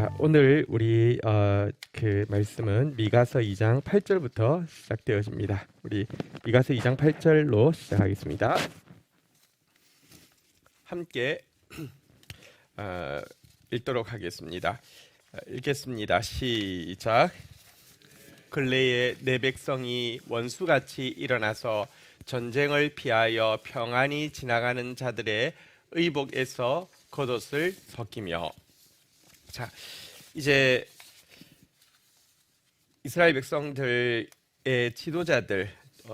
자, 오늘 우리 그 말씀은 미가서 2장 8절부터 시작되어집니다. 우리 미가서 2장 8절로 시작하겠습니다. 함께 읽도록 하겠습니다. 읽겠습니다. 시작. 근래에 내 백성이 원수같이 일어나서 전쟁을 피하여 평안히 지나가는 자들의 의복에서 겉옷을 벗기며. 자, 이제 이스라엘 백성들의 지도자들,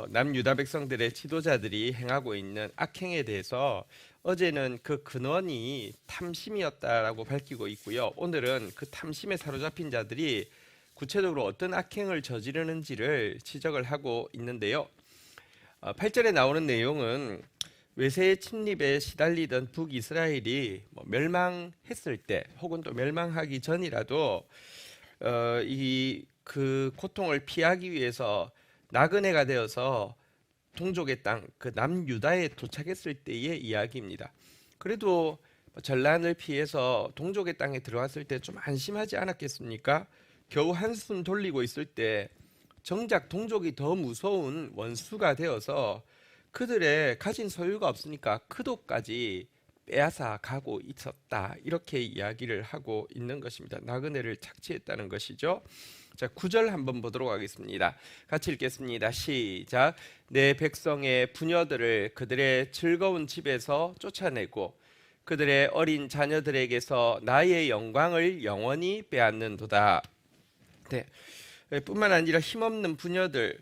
남유다 백성들의 지도자들이 행하고 있는 악행에 대해서 어제는 그 근원이 탐심이었다라고 밝히고 있고요. 오늘은 그 탐심에 사로잡힌 자들이 구체적으로 어떤 악행을 저지르는지를 지적을 하고 있는데요. 8절에 나오는 내용은 외세의 침입에 시달리던 북이스라엘이 멸망했을 때 혹은 또 멸망하기 전이라도 그 고통을 피하기 위해서 나그네가 되어서 동족의 땅, 그 남유다에 도착했을 때의 이야기입니다. 그래도 전란을 피해서 동족의 땅에 들어왔을 때 좀 안심하지 않았겠습니까? 겨우 한숨 돌리고 있을 때 정작 동족이 더 무서운 원수가 되어서 그들의 가진 소유가 없으니까 그도까지 빼앗아 가고 있었다, 이렇게 이야기를 하고 있는 것입니다. 나그네를 착취했다는 것이죠. 자, 9절 한번 보도록 하겠습니다. 같이 읽겠습니다. 시작. 내 백성의 부녀들을 그들의 즐거운 집에서 쫓아내고 그들의 어린 자녀들에게서 나의 영광을 영원히 빼앗는도다. 네. 뿐만 아니라 힘없는 부녀들,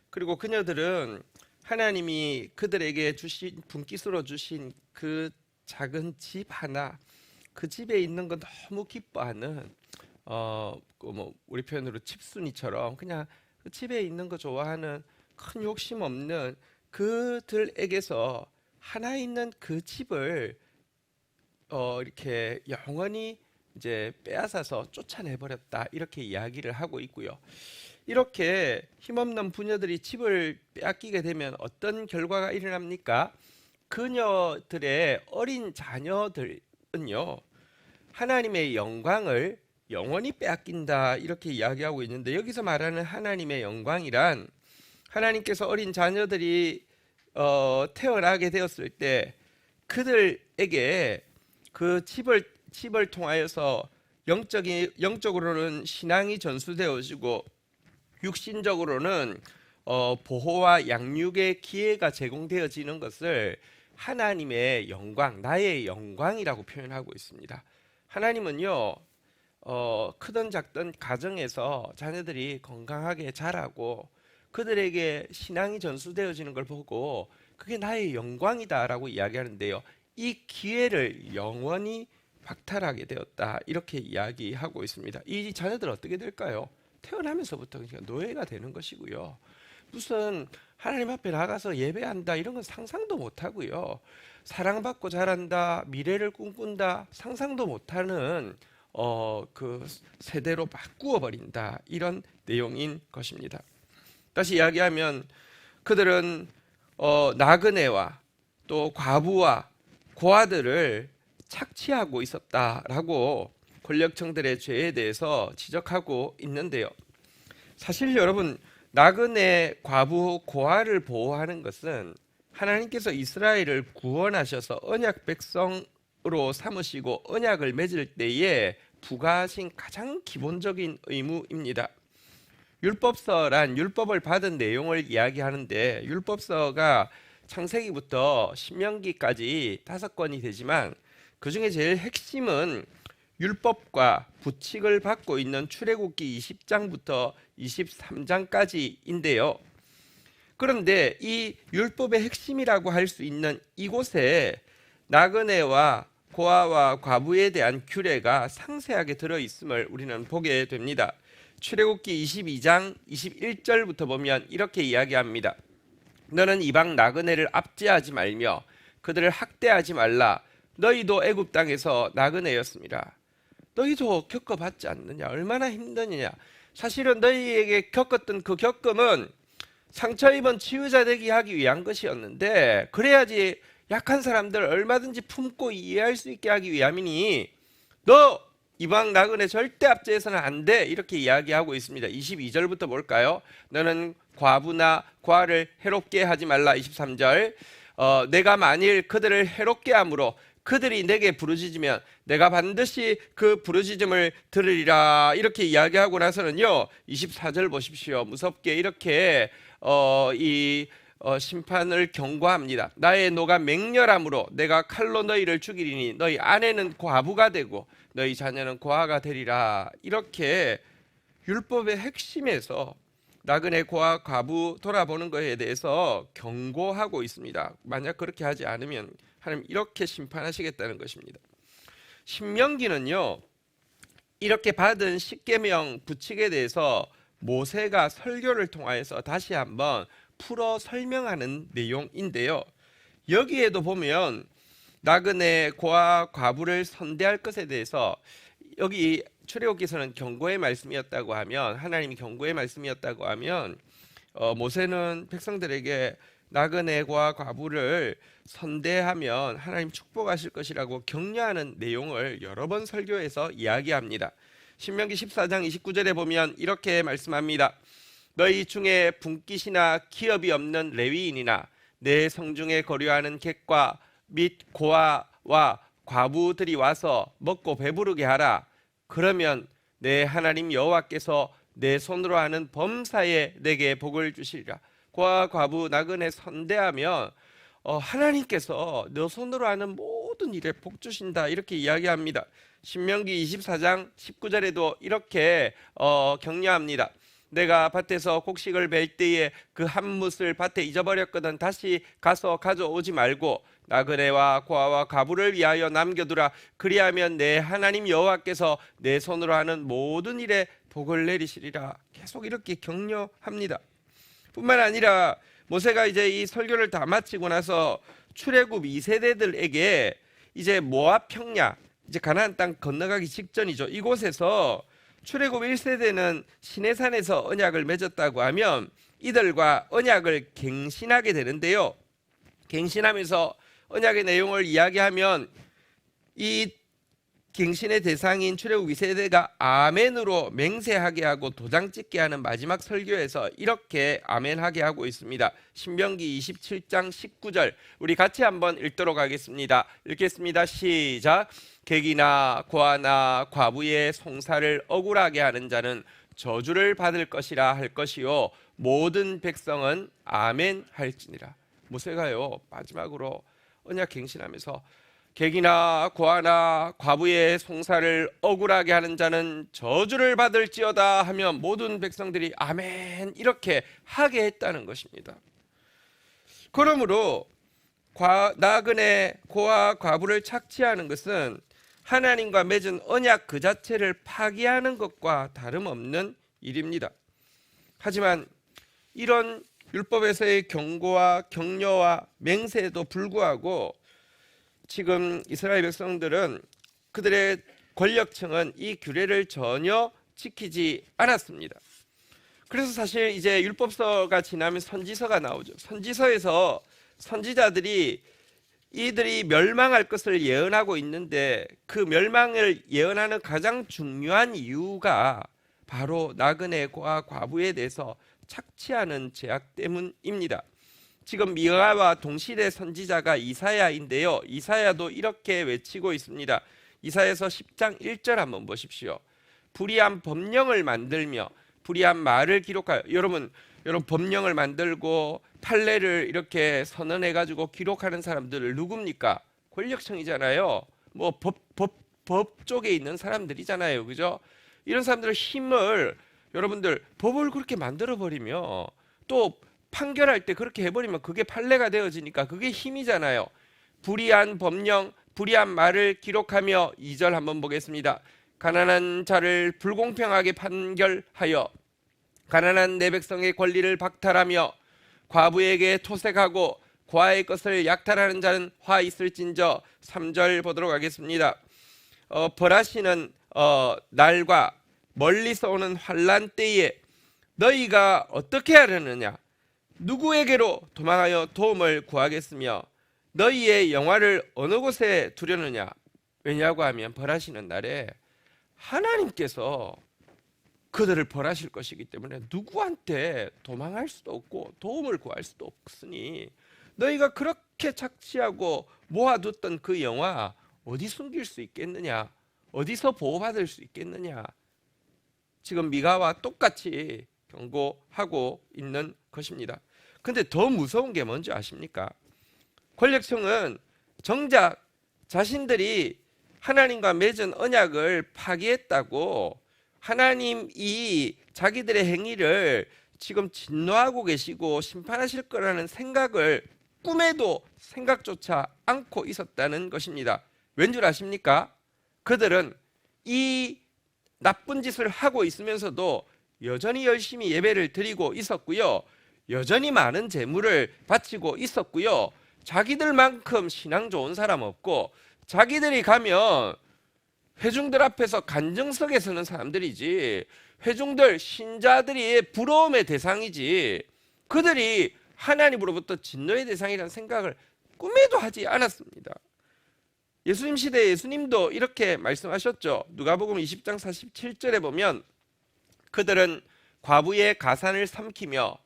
그리고 그녀들은 하나님이 그들에게 주신 분깃으로 주신 그 작은 집 하나, 그 집에 있는 거 너무 기뻐하는 우리 표현으로 집순이처럼 그냥 그 집에 있는 거 좋아하는, 큰 욕심 없는 그들에게서 하나 있는 그 집을 이렇게 영원히 이제 빼앗아서 쫓아내 버렸다, 이렇게 이야기를 하고 있고요. 이렇게 힘없는 부녀들이 집을 빼앗기게 되면 어떤 결과가 일어납니까? 그녀들의 어린 자녀들은요, 하나님의 영광을 영원히 빼앗긴다, 이렇게 이야기하고 있는데, 여기서 말하는 하나님의 영광이란 하나님께서 어린 자녀들이 태어나게 되었을 때 그들에게 그 집을 통하여서 영적으로는 신앙이 전수되어지고 육신적으로는 보호와 양육의 기회가 제공되어지는 것을 하나님의 영광, 나의 영광이라고 표현하고 있습니다. 하나님은요, 크든 작든 가정에서 자녀들이 건강하게 자라고 그들에게 신앙이 전수되어지는 걸 보고 그게 나의 영광이다라고 이야기하는데요, 이 기회를 영원히 박탈하게 되었다, 이렇게 이야기하고 있습니다. 이 자녀들 어떻게 될까요? 태어나면서부터 그러니까 노예가 되는 것이고요. 무슨 하나님 앞에 나가서 예배한다, 이런 건 상상도 못하고요. 사랑받고 자란다, 미래를 꿈꾼다, 상상도 못하는 그 세대로 바꾸어 버린다, 이런 내용인 것입니다. 다시 이야기하면 그들은 나그네와 또 과부와 고아들을 착취하고 있었다라고 권력층들의 죄에 대해서 지적하고 있는데요. 사실 여러분, 나그네, 과부, 고아를 보호하는 것은 하나님께서 이스라엘을 구원하셔서 언약 백성으로 삼으시고 언약을 맺을 때에 부과하신 가장 기본적인 의무입니다. 율법서란 율법을 받은 내용을 이야기하는데, 율법서가 창세기부터 신명기까지 5권이 되지만 그 중에 제일 핵심은 율법과 부칙을 받고 있는 출애굽기 20장부터 23장까지인데요. 그런데 이 율법의 핵심이라고 할 수 있는 이곳에 나그네와 고아와 과부에 대한 규례가 상세하게 들어있음을 우리는 보게 됩니다. 출애굽기 22장 21절부터 보면 이렇게 이야기합니다. 너는 이방 나그네를 압제하지 말며 그들을 학대하지 말라. 너희도 애굽 땅에서 나그네였습니다. 너희도 겪어봤지 않느냐? 얼마나 힘드느냐? 사실은 너희에게 겪었던 그 겪음은 상처 입은 치유자 되게 하기 위한 것이었는데, 그래야지 약한 사람들 얼마든지 품고 이해할 수 있게 하기 위함이니 너 이방 나그네 절대 압제해서는 안 돼. 이렇게 이야기하고 있습니다. 22절부터 볼까요? 너는 과부나 과를 해롭게 하지 말라. 23절. 내가 만일 그들을 해롭게 함으로 그들이 내게 부르짖으면 내가 반드시 그 부르짖음을 들으리라. 이렇게 이야기하고 나서는요. 24절 보십시오. 무섭게 이렇게 심판을 경고합니다. 나의 노가 맹렬함으로 내가 칼로 너희를 죽이리니 너희 아내는 과부가 되고 너희 자녀는 고아가 되리라. 이렇게 율법의 핵심에서 나그네 고아 과부 돌아보는 것에 대해서 경고하고 있습니다. 만약 그렇게 하지 않으면 하나님 이렇게 심판하시겠다는 것입니다. 신명기는요, 이렇게 받은 십계명 규칙에 대해서 모세가 설교를 통하여서 다시 한번 풀어 설명하는 내용인데요. 여기에도 보면 나그네 고아 과부를 선대할 것에 대해서 여기 출애굽기서는 경고의 말씀이었다고 하면, 하나님이 경고의 말씀이었다고 하면 모세는 백성들에게 나그네 고아 과부를 선대하면 하나님 축복하실 것이라고 격려하는 내용을 여러 번 설교에서 이야기합니다. 신명기 14장 29절에 보면 이렇게 말씀합니다. 너희 중에 분깃이나 기업이 없는 레위인이나 내 성중에 거류하는 객과 및 고아와 과부들이 와서 먹고 배부르게 하라. 그러면 내 하나님 여호와께서 내 손으로 하는 범사에 내게 복을 주시리라. 고아 과부 나그네 선대하면 하나님께서 내 손으로 하는 모든 일에 복 주신다. 이렇게 이야기합니다. 신명기 24장 19절에도 이렇게 격려합니다. 내가 밭에서 곡식을 벨 때에 그 한 뭇을 밭에 잊어버렸거든 다시 가서 가져오지 말고 나그네와 고아와 과부를 위하여 남겨두라. 그리하면 내 하나님 여호와께서 내 손으로 하는 모든 일에 복을 내리시리라. 계속 이렇게 격려합니다. 뿐만 아니라 모세가 이제 이 설교를 다 마치고 나서 출애굽 2세대들에게 이제 모압 평야, 이제 가나안 땅 건너가기 직전이죠. 이곳에서 출애굽 1세대는 시내산에서 언약을 맺었다고 하면 이들과 언약을 갱신하게 되는데요. 갱신하면서 언약의 내용을 이야기하면 이 갱신의 대상인 출애굽 2세대가 아멘으로 맹세하게 하고 도장 찍게 하는 마지막 설교에서 이렇게 아멘하게 하고 있습니다. 신명기 27장 19절 우리 같이 한번 읽도록 하겠습니다. 읽겠습니다. 시작. 객이나 고아나 과부의 송사를 억울하게 하는 자는 저주를 받을 것이라 할 것이요 모든 백성은 아멘 할지니라. 모세가요 마지막으로 언약 갱신하면서 객이나 고아나 과부의 송사를 억울하게 하는 자는 저주를 받을지어다 하면 모든 백성들이 아멘 이렇게 하게 했다는 것입니다. 그러므로 나그네 고아 과부를 착취하는 것은 하나님과 맺은 언약 그 자체를 파기하는 것과 다름없는 일입니다. 하지만 이런 율법에서의 경고와 격려와 맹세에도 불구하고 지금 이스라엘 백성들은 그들의 권력층은 이 규례를 전혀 지키지 않았습니다. 그래서 사실 이제 율법서가 지나면 선지서가 나오죠. 선지서에서 선지자들이 이들이 멸망할 것을 예언하고 있는데 그 멸망을 예언하는 가장 중요한 이유가 바로 나그네와 과부에 대해서 착취하는 죄악 때문입니다. 지금 미가와 동시대 선지자가 이사야인데요. 이사야도 이렇게 외치고 있습니다. 이사야서 10장 1절 한번 보십시오. 불의한 법령을 만들며 불의한 말을 기록하여 여러분 법령을 만들고 판례를 이렇게 선언해 가지고 기록하는 사람들을 누굽니까? 권력층이잖아요. 뭐 법 쪽에 있는 사람들이잖아요. 그죠? 이런 사람들의 힘을 여러분들 법을 그렇게 만들어 버리면 또 판결할 때 그렇게 해버리면 그게 판례가 되어지니까 그게 힘이잖아요. 불의한 법령, 불의한 말을 기록하며 2절 한번 보겠습니다. 가난한 자를 불공평하게 판결하여 가난한 내 백성의 권리를 박탈하며 과부에게 토색하고 고아의 것을 약탈하는 자는 화 있을진저. 3절 보도록 하겠습니다. 벌하시는 날과 멀리서 오는 환난 때에 너희가 어떻게 하려느냐? 누구에게로 도망하여 도움을 구하겠으며 너희의 영화를 어느 곳에 두려느냐? 왜냐고 하면 벌하시는 날에 하나님께서 그들을 벌하실 것이기 때문에 누구한테 도망할 수도 없고 도움을 구할 수도 없으니 너희가 그렇게 착취하고 모아뒀던 그 영화 어디 숨길 수 있겠느냐? 어디서 보호받을 수 있겠느냐? 지금 미가와 똑같이 경고하고 있는 것입니다. 근데 더 무서운 게 뭔지 아십니까? 권력층은 정작 자신들이 하나님과 맺은 언약을 파기했다고 하나님이 자기들의 행위를 지금 진노하고 계시고 심판하실 거라는 생각을 꿈에도 생각조차 않고 있었다는 것입니다. 왠 줄 아십니까? 그들은 이 나쁜 짓을 하고 있으면서도 여전히 열심히 예배를 드리고 있었고요. 여전히 많은 재물을 바치고 있었고요. 자기들만큼 신앙 좋은 사람 없고 자기들이 가면 회중들 앞에서 간증석에 서는 사람들이지 회중들 신자들이 부러움의 대상이지 그들이 하나님으로부터 진노의 대상이라는 생각을 꿈에도 하지 않았습니다. 예수님 시대에 예수님도 이렇게 말씀하셨죠. 누가복음 20장 47절에 보면 그들은 과부의 가산을 삼키며,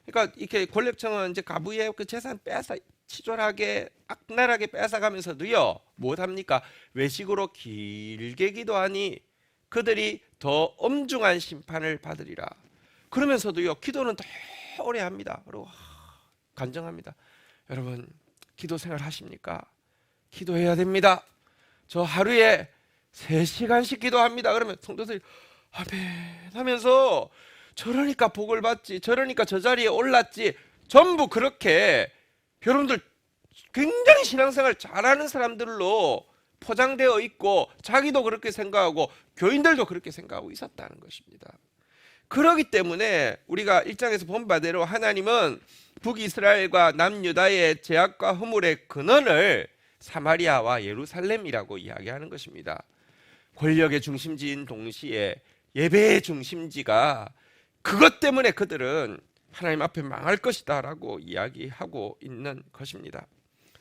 그러니까 이렇게 권력층은 이제 과부의 그 재산 빼앗아 치졸하게 악랄하게 빼앗아가면서도요 무엇합니까? 외식으로 길게 기도하니 그들이 더 엄중한 심판을 받으리라. 그러면서도요 기도는 더 오래 합니다. 그리고 간증합니다. 여러분 기도 생활 하십니까? 기도해야 됩니다. 저 하루에 3시간씩 기도합니다. 그러면 성도들이 아멘 하면서 저러니까 복을 받지, 저러니까 저 자리에 올랐지, 전부 그렇게 여러분들 굉장히 신앙생활 잘하는 사람들로 포장되어 있고 자기도 그렇게 생각하고 교인들도 그렇게 생각하고 있었다는 것입니다. 그렇기 때문에 우리가 1장에서 본 바대로 하나님은 북이스라엘과 남유다의 죄악과 허물의 근원을 사마리아와 예루살렘이라고 이야기하는 것입니다. 권력의 중심지인 동시에 예배의 중심지가 그것 때문에 그들은 하나님 앞에 망할 것이다 라고 이야기하고 있는 것입니다.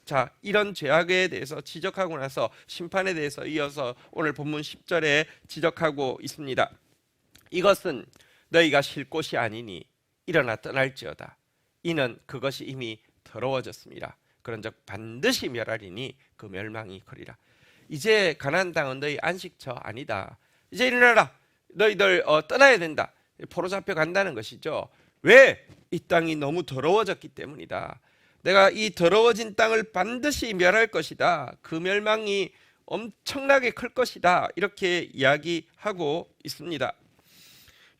자, 이런 죄악에 대해서 지적하고 나서 심판에 대해서 이어서 오늘 본문 10절에 지적하고 있습니다. 이것은 너희가 쉴 곳이 아니니 일어나 떠날지어다. 이는 그것이 이미 더러워졌습니다. 그런즉 반드시 멸하리니 그 멸망이 크리라. 이제 가나안 땅은 너희 안식처 아니다. 이제 일어나라. 너희들 떠나야 된다. 포로 잡혀 간다는 것이죠. 왜? 이 땅이 너무 더러워졌기 때문이다. 내가 이 더러워진 땅을 반드시 멸할 것이다. 그 멸망이 엄청나게 클 것이다. 이렇게 이야기하고 있습니다.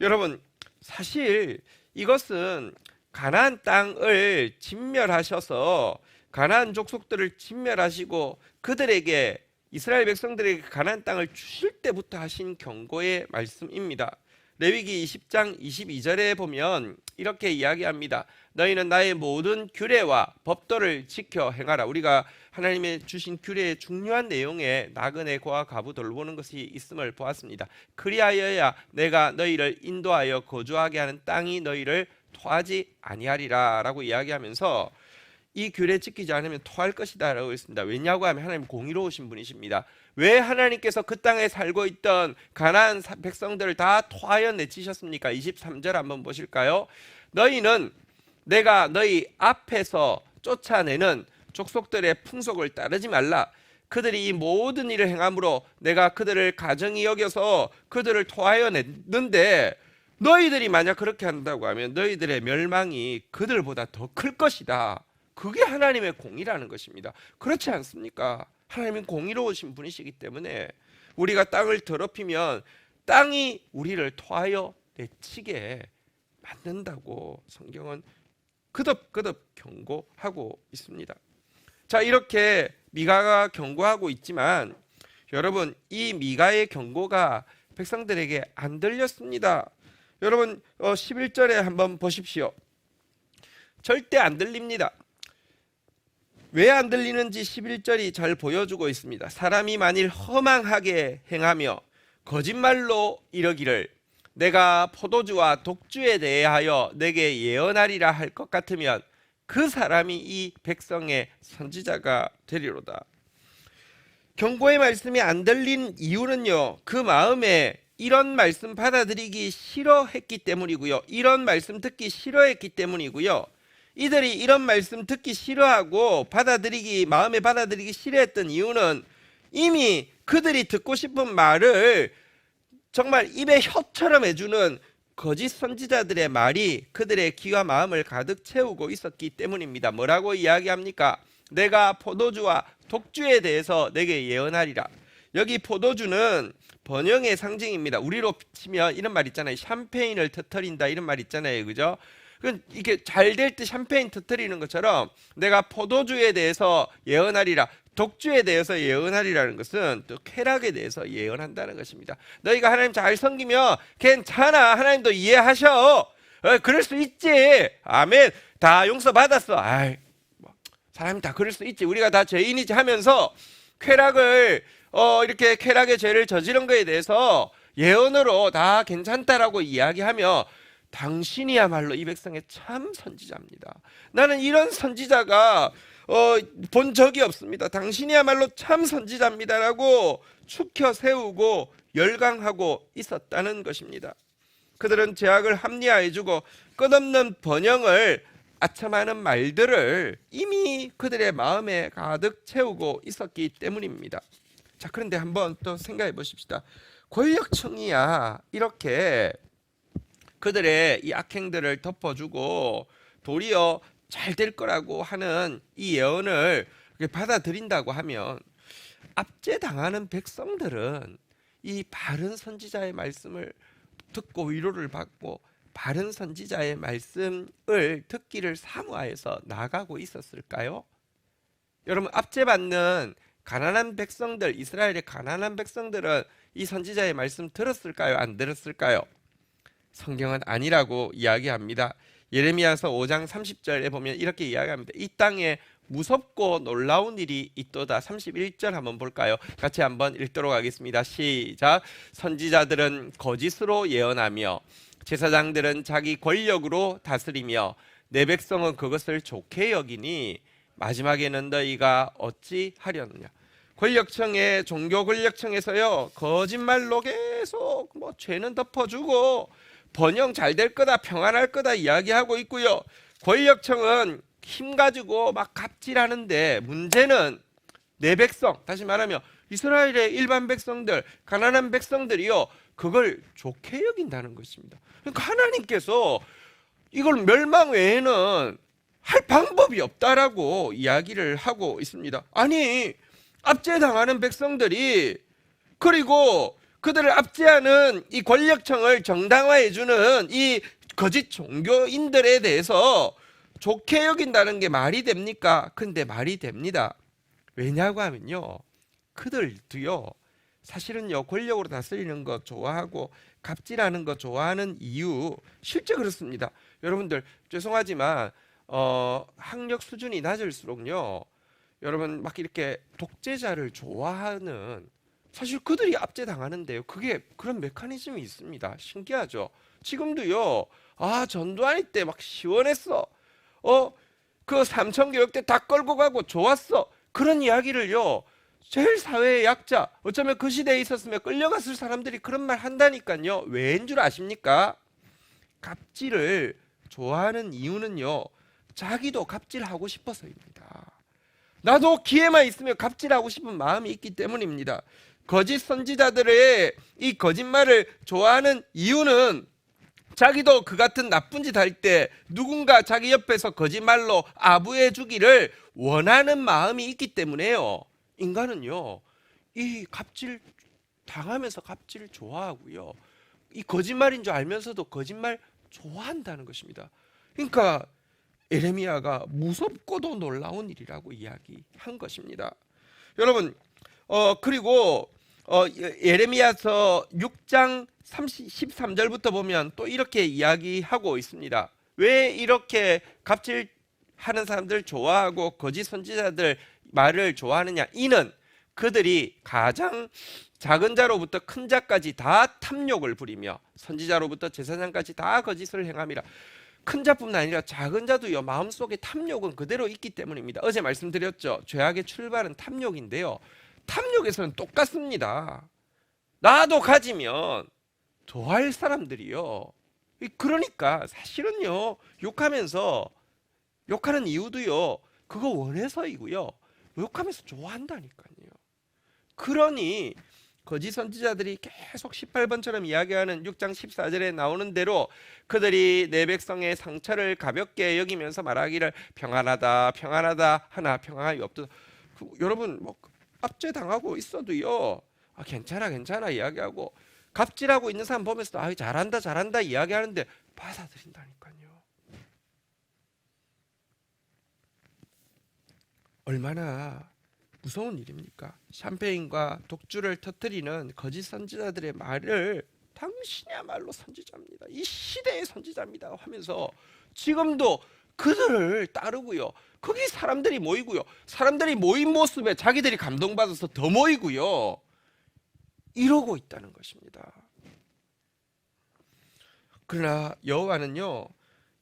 여러분, 사실 이것은 가나안 땅을 진멸하셔서 가나안 족속들을 진멸하시고 그들에게 이스라엘 백성들에게 가나안 땅을 주실 때부터 하신 경고의 말씀입니다. 레위기 20장 22절에 보면 이렇게 이야기합니다. 너희는 나의 모든 규례와 법도를 지켜 행하라. 우리가 하나님의 주신 규례의 중요한 내용에 나그네 고아 과부 돌보는 것이 있음을 보았습니다. 그리하여야 내가 너희를 인도하여 거주하게 하는 땅이 너희를 토하지 아니하리라 라고 이야기하면서 이 규례 지키지 않으면 토할 것이다 라고 했습니다. 왜냐고 하면 하나님 공의로우신 분이십니다. 왜 하나님께서 그 땅에 살고 있던 가나안 백성들을 다 토하여 내치셨습니까? 23절 한번 보실까요? 너희는 내가 너희 앞에서 쫓아내는 족속들의 풍속을 따르지 말라. 그들이 이 모든 일을 행함으로 내가 그들을 가정히 여겨서 그들을 토하여 냈는데 너희들이 만약 그렇게 한다고 하면 너희들의 멸망이 그들보다 더 클 것이다. 그게 하나님의 공의라는 것입니다. 그렇지 않습니까? 하나님은 공의로우신 분이시기 때문에 우리가 땅을 더럽히면 땅이 우리를 토하여 내치게 만든다고 성경은 그덕그덕 경고하고 있습니다. 자, 이렇게 미가가 경고하고 있지만 여러분, 이 미가의 경고가 백성들에게 안 들렸습니다. 여러분 11절에 한번 보십시오. 절대 안 들립니다. 왜 안 들리는지 11절이 잘 보여주고 있습니다. 사람이 만일 허망하게 행하며 거짓말로 이러기를 내가 포도주와 독주에 대하여 내게 예언하리라 할 것 같으면 그 사람이 이 백성의 선지자가 되리로다. 경고의 말씀이 안 들린 이유는요, 그 마음에 이런 말씀 받아들이기 싫어했기 때문이고요, 이런 말씀 듣기 싫어했기 때문이고요, 이들이 이런 말씀 듣기 싫어하고 마음에 받아들이기 싫어했던 이유는 이미 그들이 듣고 싶은 말을 정말 입에 혀처럼 해주는 거짓 선지자들의 말이 그들의 귀와 마음을 가득 채우고 있었기 때문입니다. 뭐라고 이야기합니까? 내가 포도주와 독주에 대해서 내게 예언하리라. 여기 포도주는 번영의 상징입니다. 우리로 치면 이런 말 있잖아요. 샴페인을 터뜨린다, 이런 말 있잖아요. 그죠? 이게 잘 될 때 샴페인 터뜨리는 것처럼 내가 포도주에 대해서 예언하리라, 독주에 대해서 예언하리라는 것은 또 쾌락에 대해서 예언한다는 것입니다. 너희가 하나님 잘 섬기면 괜찮아, 하나님도 이해하셔, 그럴 수 있지, 아멘, 다 용서받았어, 아이, 사람이 다 그럴 수 있지, 우리가 다 죄인이지 하면서 쾌락을 이렇게 쾌락의 죄를 저지른 거에 대해서 예언으로 다 괜찮다라고 이야기하며, 당신이야말로 이 백성의 참 선지자입니다. 나는 이런 선지자가 본 적이 없습니다. 당신이야말로 참 선지자입니다라고 축혀 세우고 열광하고 있었다는 것입니다. 그들은 죄악을 합리화해주고 끝없는 번영을 아첨하는 말들을 이미 그들의 마음에 가득 채우고 있었기 때문입니다. 자, 그런데 한번 또 생각해 보십시다. 권력층이야 이렇게 그들의 이 악행들을 덮어주고 도리어 잘 될 거라고 하는 이 예언을 받아들인다고 하면, 압제당하는 백성들은 이 바른 선지자의 말씀을 듣고 위로를 받고 바른 선지자의 말씀을 듣기를 사모하여서 나아가고 있었을까요? 여러분, 압제받는 가난한 백성들, 이스라엘의 가난한 백성들은 이 선지자의 말씀 들었을까요? 안 들었을까요? 성경은 아니라고 이야기합니다. 예레미야서 5장 30절에 보면 이렇게 이야기합니다. 이 땅에 무섭고 놀라운 일이 있도다. 31절 한번 볼까요? 같이 한번 읽도록 하겠습니다. 시작. 선지자들은 거짓으로 예언하며 제사장들은 자기 권력으로 다스리며 내 백성은 그것을 좋게 여기니 마지막에는 너희가 어찌 하려느냐. 권력층의 종교 권력층에서요, 거짓말로 계속 죄는 덮어주고 번영 잘 될 거다, 평안할 거다 이야기하고 있고요, 권력층은 힘 가지고 막 갑질하는데, 문제는 내 백성, 다시 말하면 이스라엘의 일반 백성들, 가난한 백성들이요, 그걸 좋게 여긴다는 것입니다. 그러니까 하나님께서 이걸 멸망 외에는 할 방법이 없다라고 이야기를 하고 있습니다. 아니, 압제당하는 백성들이, 그리고 그들을 압제하는 이 권력층을 정당화해주는 이 거짓 종교인들에 대해서 좋게 여긴다는 게 말이 됩니까? 근데 말이 됩니다. 왜냐고 하면요, 그들도요, 사실은요, 권력으로 다스리는 거 좋아하고 갑질하는 거 좋아하는 이유, 실제 그렇습니다. 여러분들 죄송하지만 학력 수준이 낮을수록요, 여러분 막 이렇게 독재자를 좋아하는, 사실 그들이 압제당하는데요, 그게 그런 메커니즘이 있습니다. 신기하죠? 지금도요, 전두환이 때 막 시원했어, 그 삼천교육 때 다 끌고 가고 좋았어, 그런 이야기를요, 제일 사회의 약자, 어쩌면 그 시대에 있었으면 끌려갔을 사람들이 그런 말 한다니까요. 왜인 줄 아십니까? 갑질을 좋아하는 이유는요, 자기도 갑질하고 싶어서입니다. 나도 기회만 있으면 갑질하고 싶은 마음이 있기 때문입니다. 거짓 선지자들의 이 거짓말을 좋아하는 이유는 자기도 그 같은 나쁜 짓 할 때 누군가 자기 옆에서 거짓말로 아부해 주기를 원하는 마음이 있기 때문에요. 인간은요, 이 갑질 당하면서 갑질을 좋아하고요, 이 거짓말인 줄 알면서도 거짓말 좋아한다는 것입니다. 그러니까 예레미야가 무섭고도 놀라운 일이라고 이야기한 것입니다. 여러분, 그리고 예레미야서 6장 13절부터 보면 또 이렇게 이야기하고 있습니다. 왜 이렇게 갑질하는 사람들 좋아하고 거짓 선지자들 말을 좋아하느냐? 이는 그들이 가장 작은 자로부터 큰 자까지 다 탐욕을 부리며 선지자로부터 제사장까지 다 거짓을 행함이라. 큰 자뿐만 아니라 작은 자도요, 마음속에 탐욕은 그대로 있기 때문입니다. 어제 말씀드렸죠. 죄악의 출발은 탐욕인데요, 탐욕에서는 똑같습니다. 나도 가지면 좋아할 사람들이요. 그러니까 사실은요, 욕하는 이유도요, 그거 원해서이고요, 욕하면서 좋아한다니까요. 그러니 거짓 선지자들이 계속 18번처럼 이야기하는 6장 14절에 나오는 대로 그들이 내 백성의 상처를 가볍게 여기면서 말하기를 평안하다 평안하다 하나 평안함이 없다. 여러분 뭐 압제당하고 있어도요, 괜찮아 괜찮아 이야기하고, 갑질하고 있는 사람 보면서 잘한다 잘한다 이야기하는데 받아들인다니까요. 얼마나 무서운 일입니까? 샴페인과 독주를 터뜨리는 거짓 선지자들의 말을 당신이야말로 선지자입니다, 이 시대의 선지자입니다 하면서 지금도 그들을 따르고요, 거기 사람들이 모이고요, 사람들이 모인 모습에 자기들이 감동받아서 더 모이고요, 이러고 있다는 것입니다. 그러나 여호와는요,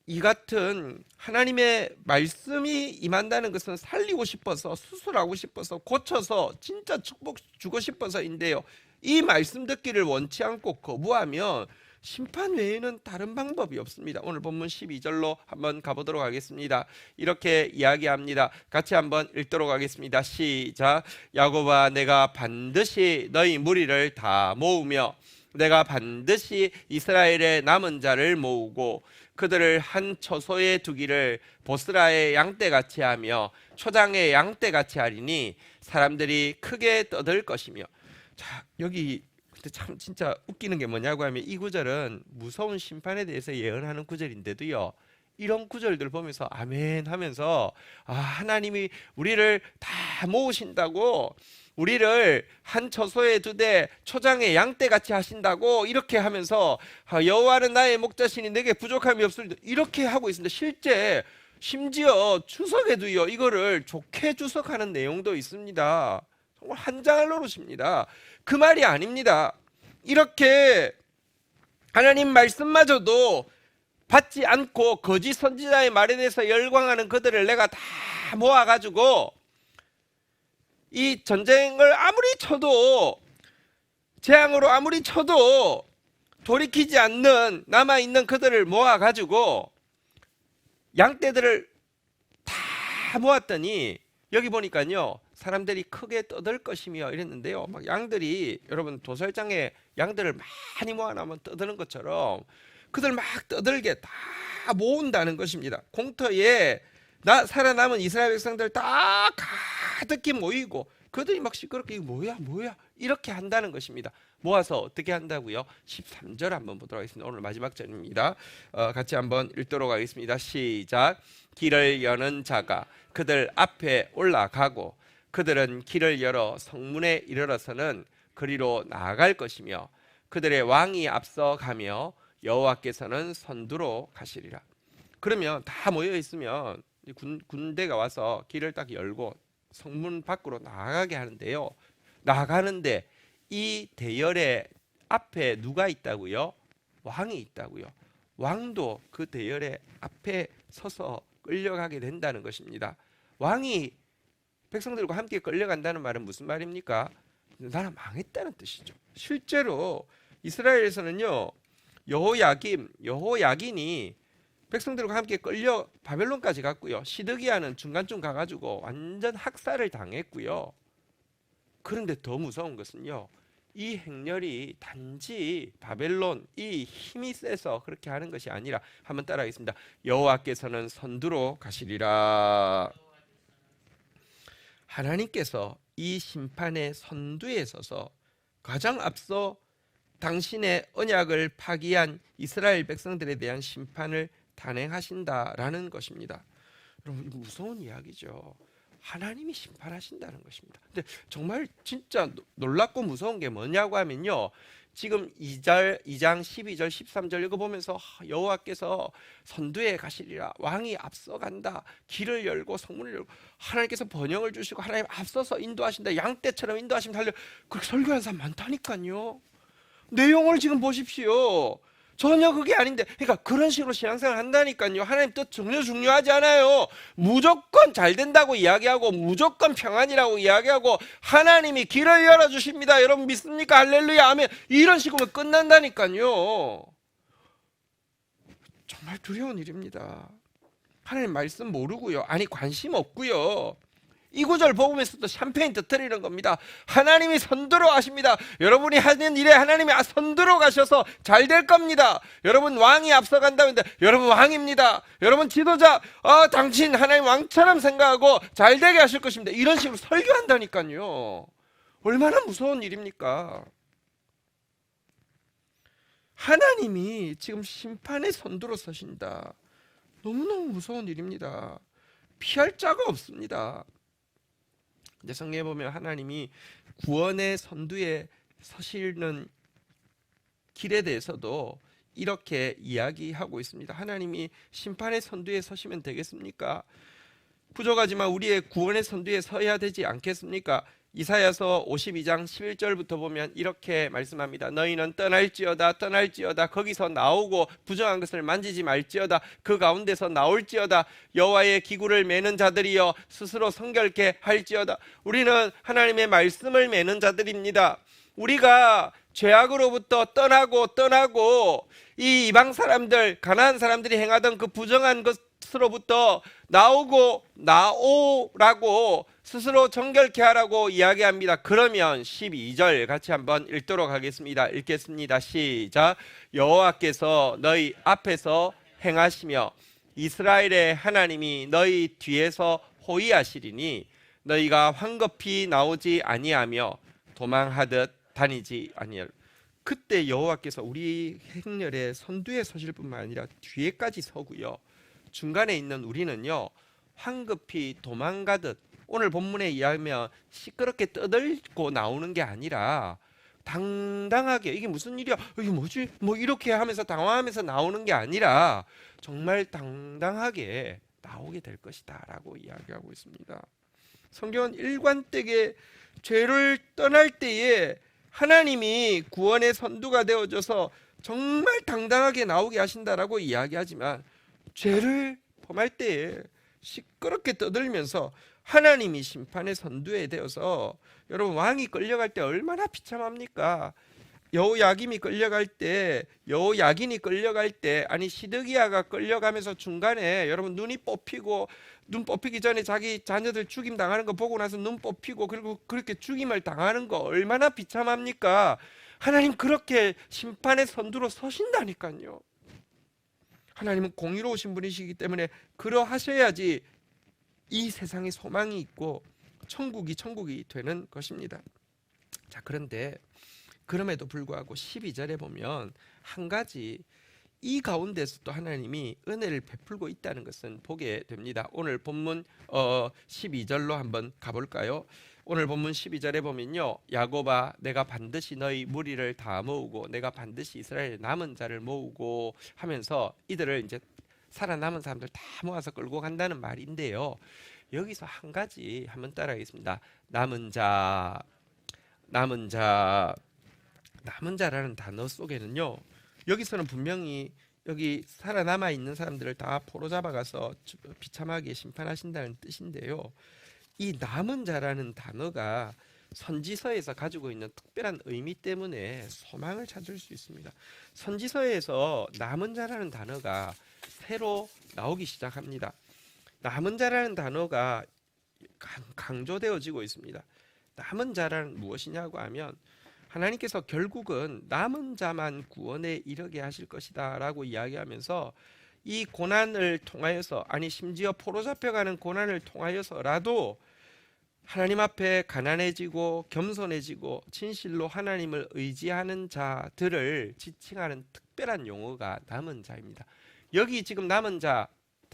이 같은 하나님의 말씀이 임한다는 것은 살리고 싶어서, 수술하고 싶어서, 고쳐서 진짜 축복 주고 싶어서인데요, 이 말씀 듣기를 원치 않고 거부하면 심판 외에는 다른 방법이 없습니다. 오늘 본문 12절로 한번 가보도록 하겠습니다. 이렇게 이야기합니다. 같이 한번 읽도록 하겠습니다. 시작. 야곱아, 내가 반드시 너희 무리를 다 모으며 내가 반드시 이스라엘의 남은 자를 모으고 그들을 한 처소에 두기를 보스라의 양떼같이 하며 초장의 양떼같이 하리니 사람들이 크게 떠들 것이며. 자, 여기 근데 참 진짜 웃기는 게 뭐냐고 하면, 이 구절은 무서운 심판에 대해서 예언하는 구절인데도요, 이런 구절들 보면서 아멘 하면서 하나님이 우리를 다 모으신다고, 우리를 한 처소에 두되 초장에 양떼같이 하신다고 이렇게 하면서 여호와는 나의 목자시니 내게 부족함이 없으리다 이렇게 하고 있습니다. 실제 심지어 주석에도요, 이거를 좋게 주석하는 내용도 있습니다. 정말 한 장을 노릇입니다. 그 말이 아닙니다. 이렇게 하나님 말씀마저도 받지 않고 거짓 선지자의 말에 대해서 열광하는 그들을 내가 다 모아가지고 이 전쟁을 아무리 쳐도, 재앙으로 아무리 쳐도 돌이키지 않는 남아있는 그들을 모아가지고 양떼들을 다 모았더니 여기 보니까요, 사람들이 크게 떠들 것이며 이랬는데요, 막 양들이, 여러분 도살장에 양들을 많이 모아놓으면 떠드는 것처럼 그들 막 떠들게 다 모은다는 것입니다. 공터에 살아남은 이스라엘 백성들 다 가득히 모이고 그들이 막 시끄럽게 뭐야 이렇게 한다는 것입니다. 모아서 어떻게 한다고요? 13절 한번 보도록 하겠습니다. 오늘 마지막 절입니다. 같이 한번 읽도록 하겠습니다. 시작. 길을 여는 자가 그들 앞에 올라가고 그들은 길을 열어 성문에 이르러서는 그리로 나아갈 것이며 그들의 왕이 앞서가며 여호와께서는 선두로 가시리라. 그러면 다 모여 있으면 군대가 와서 길을 딱 열고 성문 밖으로 나가게 하는데요, 나가는데 이 대열의 앞에 누가 있다고요? 왕이 있다고요. 왕도 그 대열의 앞에 서서 끌려가게 된다는 것입니다. 왕이 백성들과 함께 끌려간다는 말은 무슨 말입니까? 나라 망했다는 뜻이죠. 실제로 이스라엘에서는요, 여호야긴이 백성들과 함께 끌려 바벨론까지 갔고요, 시드기야는 중간쯤 가가지고 완전 학살을 당했고요. 그런데 더 무서운 것은요, 이 행렬이 단지 바벨론 이 힘이 세서 그렇게 하는 것이 아니라, 한번 따라하겠습니다. 여호와께서는 선두로 가시리라. 하나님께서 이 심판의 선두에 서서 가장 앞서 당신의 언약을 파기한 이스라엘 백성들에 대한 심판을 단행하신다라는 것입니다. 여러분, 이거 무서운 이야기죠. 하나님이 심판하신다는 것입니다. 근데 정말 진짜 놀랍고 무서운 게 뭐냐고 하면요, 지금 2장 12절 13절 이거 보면서 여호와께서 선두에 가시리라, 왕이 앞서간다, 길을 열고 성문을 열고, 하나님께서 번영을 주시고 하나님 앞서서 인도하신다, 양떼처럼 인도하시면 달려, 그렇게 설교하는 사람 많다니까요. 내용을 지금 보십시오. 전혀 그게 아닌데, 그러니까 그런 식으로 신앙생활 한다니까요. 하나님 뜻 전혀 중요하지 않아요. 무조건 잘 된다고 이야기하고 무조건 평안이라고 이야기하고 하나님이 길을 열어주십니다. 여러분 믿습니까? 할렐루야 아멘. 이런 식으로 끝난다니까요. 정말 두려운 일입니다. 하나님 말씀 모르고요. 아니 관심 없고요. 이 구절 보면서도 샴페인 터뜨리는 겁니다. 하나님이 선두로 하십니다. 여러분이 하는 일에 하나님이 선두로 가셔서 잘 될 겁니다. 여러분 왕이 앞서간다는데 여러분 왕입니다. 여러분 지도자 당신 하나님 왕처럼 생각하고 잘 되게 하실 것입니다. 이런 식으로 설교한다니까요. 얼마나 무서운 일입니까? 하나님이 지금 심판의 선두로 서신다. 너무너무 무서운 일입니다. 피할 자가 없습니다. 근데 성경에 보면 하나님이 구원의 선두에 서시는 길에 대해서도 이렇게 이야기하고 있습니다. 하나님이 심판의 선두에 서시면 되겠습니까? 부족하지만 우리의 구원의 선두에 서야 되지 않겠습니까? 이사야서 52장 11절부터 보면 이렇게 말씀합니다. 너희는 떠날지어다 떠날지어다 거기서 나오고 부정한 것을 만지지 말지어다 그 가운데서 나올지어다 여호와의 기구를 매는 자들이여 스스로 성결케 할지어다. 우리는 하나님의 말씀을 매는 자들입니다. 우리가 죄악으로부터 떠나고 이 이방 사람들 가나안 사람들이 행하던 그 부정한 것으로부터 나오라고 스스로 정결케 하라고 이야기합니다. 그러면 12절 같이 한번 읽도록 하겠습니다. 읽겠습니다. 시작. 여호와께서 너희 앞에서 행하시며 이스라엘의 하나님이 너희 뒤에서 호위하시리니 너희가 황급히 나오지 아니하며 도망하듯 다니지 아니하리. 그때 여호와께서 우리 행렬의 선두에 서실 뿐만 아니라 뒤에까지 서고요. 중간에 있는 우리는요 황급히 도망가듯 오늘 본문에 의하면 시끄럽게 떠들고 나오는 게 아니라 당당하게 이게 무슨 일이야? 이게 뭐지? 뭐 이렇게 하면서 당황하면서 나오는 게 아니라 정말 당당하게 나오게 될 것이다 라고 이야기하고 있습니다. 성경은 일관되게 죄를 떠날 때에 하나님이 구원의 선두가 되어져서 정말 당당하게 나오게 하신다라고 이야기하지만 죄를 범할 때에 시끄럽게 떠들면서 하나님이 심판의 선두에 되어서 여러분 왕이 끌려갈 때 얼마나 비참합니까? 여호야김이 끌려갈 때 여호야긴이 끌려갈 때 아니 시드기야가 끌려가면서 중간에 여러분 눈이 뽑히고 눈 뽑히기 전에 자기 자녀들 죽임 당하는 거 보고 나서 눈 뽑히고 그리고 그렇게 죽임을 당하는 거 얼마나 비참합니까? 하나님 그렇게 심판의 선두로 서신다니까요. 하나님은 공의로우신 분이시기 때문에 그러하셔야지 이 세상에 소망이 있고 천국이 되는 것입니다. 자, 그런데 그럼에도 불구하고 12절에 보면 한 가지 이 가운데서도 하나님이 은혜를 베풀고 있다는 것은 보게 됩니다. 오늘 본문 12절로 한번 가볼까요? 오늘 본문 12절에 보면요, 야곱아 내가 반드시 너희 무리를 다 모으고 내가 반드시 이스라엘의 남은 자를 모으고 하면서 이들을 이제 살아남은 사람들 다 모아서 끌고 간다는 말인데요. 여기서 한 가지 한번 따라하겠습니다. 남은 자라는 단어 속에는요. 여기서는 분명히 여기 살아남아 있는 사람들을 다 포로 잡아가서 비참하게 심판하신다는 뜻인데요. 이 남은 자라는 단어가 선지서에서 가지고 있는 특별한 의미 때문에 소망을 찾을 수 있습니다. 선지서에서 남은 자라는 단어가 새로 나오기 시작합니다. 남은 자라는 단어가 강조되어지고 있습니다. 남은 자란 무엇이냐고 하면 하나님께서 결국은 남은 자만 구원에 이르게 하실 것이다 라고 이야기하면서 이 고난을 통하여서 아니 심지어 포로 잡혀가는 고난을 통하여서라도 하나님 앞에 가난해지고 겸손해지고 진실로 하나님을 의지하는 자들을 지칭하는 특별한 용어가 남은 자입니다. 여기 지금 남은 자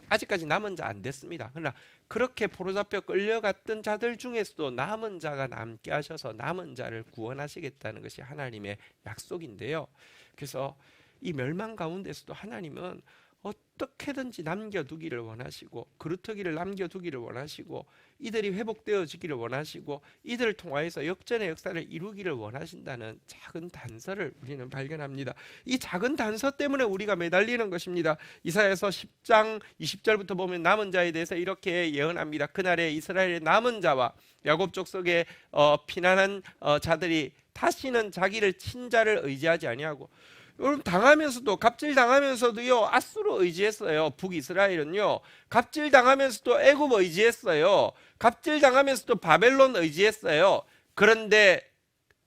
아직까지 남은 자 안 됐습니다. 그러나 그렇게 포로 잡혀 끌려갔던 자들 중에서도 남은 자가 남게 하셔서 남은 자를 구원하시겠다는 것이 하나님의 약속인데요. 그래서 이 멸망 가운데서도 하나님은 어떻게든지 남겨두기를 원하시고 그루터기를 남겨두기를 원하시고 이들이 회복되어지기를 원하시고 이들을 통하여서 역전의 역사를 이루기를 원하신다는 작은 단서를 우리는 발견합니다. 이 작은 단서 때문에 우리가 매달리는 것입니다. 이사야서 10장 20절부터 보면 남은 자에 대해서 이렇게 예언합니다. 그날에 이스라엘의 남은 자와 야곱 족속의 피난한 자들이 다시는 자기를 친자를 의지하지 아니하고, 여러분 당하면서도 갑질 당하면서도요 앗수로 의지했어요. 북이스라엘은요 갑질 당하면서도 애굽 의지했어요. 갑질 당하면서도 바벨론 의지했어요. 그런데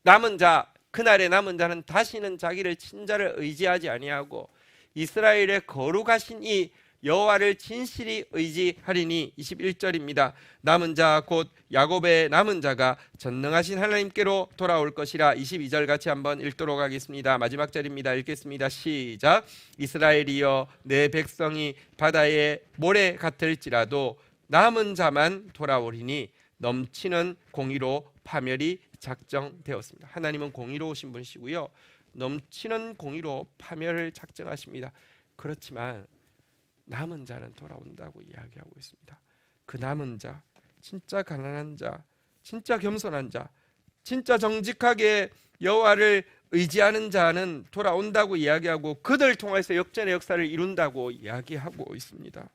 남은 자, 그날의 남은 자는 다시는 자기를 친자를 의지하지 아니하고 이스라엘의 거룩하신 이 여호와를 진실이 의지하리니. 21절입니다. 남은 자 곧 야곱의 남은 자가 전능하신 하나님께로 돌아올 것이라. 22절 같이 한번 읽도록 하겠습니다. 마지막 절입니다. 읽겠습니다. 시작. 이스라엘이여 내 백성이 바다의 모래 같을지라도 남은 자만 돌아오리니 넘치는 공의로 파멸이 작정되었습니다. 하나님은 공의로우신 분이시고요 넘치는 공의로 파멸을 작정하십니다. 그렇지만 남은 자는 돌아온다고 이야기하고 있습니다. 그 남은 자, 진짜 가난한 자, 진짜 겸손한 자, 진짜 정직하게 여호와를 의지하는 자는 돌아온다고 이야기하고 그들 통해서 역전의 역사를 이룬다고 이야기하고 있습니다.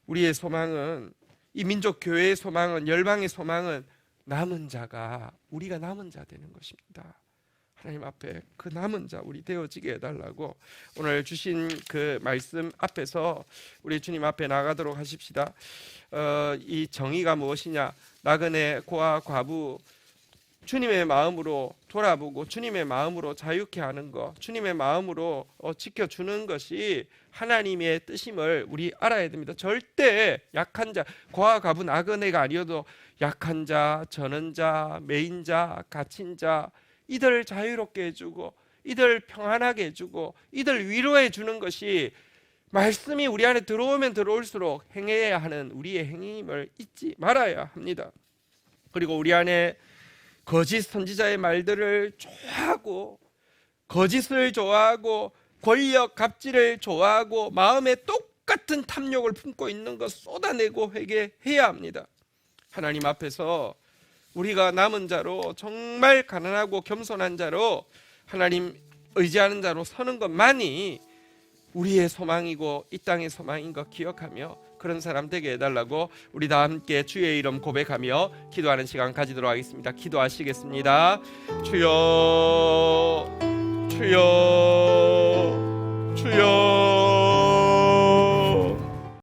우리의 소망은, 이 민족 교회의 소망은, 열방의 소망은 남은 자가, 우리가 남은 자 되는 것입니다. 하나님 앞에 그 남은 자 우리 되어지게 해달라고 오늘 주신 그 말씀 앞에서 우리 주님 앞에 나가도록 하십시다. 이 정의가 무엇이냐? 나그네 고아 과부 주님의 마음으로 돌아보고 주님의 마음으로 자유케 하는 것, 주님의 마음으로 지켜주는 것이 하나님의 뜻임을 우리 알아야 됩니다. 절대 약한 자, 고아 과부 나그네가 아니어도 약한 자, 저는 자, 매인 자, 갇힌 자, 이들 자유롭게 해주고 이들 평안하게 해주고 이들 위로해 주는 것이 말씀이 우리 안에 들어오면 들어올수록 행해야 하는 우리의 행임을 잊지 말아야 합니다. 그리고 우리 안에 거짓 선지자의 말들을 좋아하고 거짓을 좋아하고 권력 갑질을 좋아하고 마음에 똑같은 탐욕을 품고 있는 것 쏟아내고 회개해야 합니다. 하나님 앞에서 우리가 남은 자로, 정말 가난하고 겸손한 자로, 하나님 의지하는 자로 서는 것만이 우리의 소망이고 이 땅의 소망인 것 기억하며 그런 사람 되게 해달라고 우리 다 함께 주의 이름 고백하며 기도하는 시간 가지도록 하겠습니다. 기도하시겠습니다. 주여, 주여, 주여.